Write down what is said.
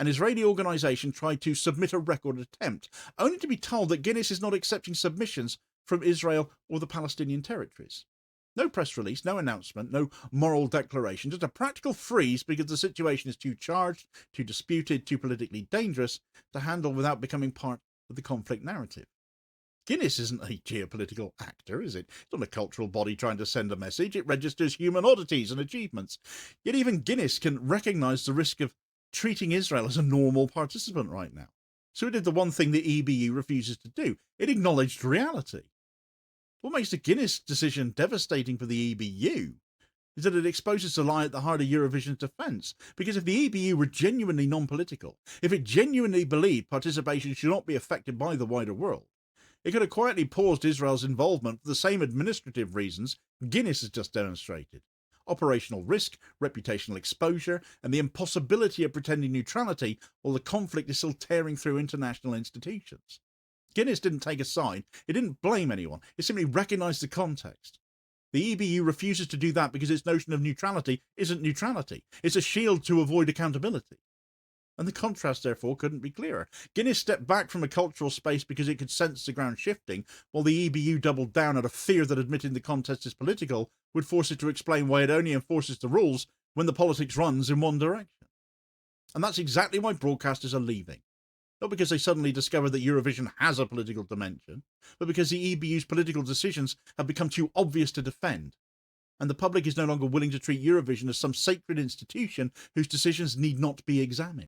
an Israeli organisation tried to submit a record attempt, only to be told that Guinness is not accepting submissions from Israel or the Palestinian territories. No press release, no announcement, no moral declaration, just a practical freeze because the situation is too charged, too disputed, too politically dangerous to handle without becoming part of the conflict narrative. Guinness isn't a geopolitical actor, is it? It's not a cultural body trying to send a message. It registers human oddities and achievements. Yet even Guinness can recognise the risk of treating Israel as a normal participant right now. So it did the one thing the EBU refuses to do. It acknowledged reality. What makes the Guinness decision devastating for the EBU is that it exposes the lie at the heart of Eurovision's defence. Because if the EBU were genuinely non-political, if it genuinely believed participation should not be affected by the wider world, it could have quietly paused Israel's involvement for the same administrative reasons Guinness has just demonstrated. Operational risk, reputational exposure, and the impossibility of pretending neutrality while the conflict is still tearing through international institutions. Guinness didn't take a side, it didn't blame anyone, it simply recognised the context. The EBU refuses to do that because its notion of neutrality isn't neutrality, it's a shield to avoid accountability. And the contrast, therefore, couldn't be clearer. Guinness stepped back from a cultural space because it could sense the ground shifting, while the EBU doubled down out of fear that admitting the contest is political would force it to explain why it only enforces the rules when the politics runs in one direction. And that's exactly why broadcasters are leaving. Not because they suddenly discover that Eurovision has a political dimension, but because the EBU's political decisions have become too obvious to defend. And the public is no longer willing to treat Eurovision as some sacred institution whose decisions need not be examined.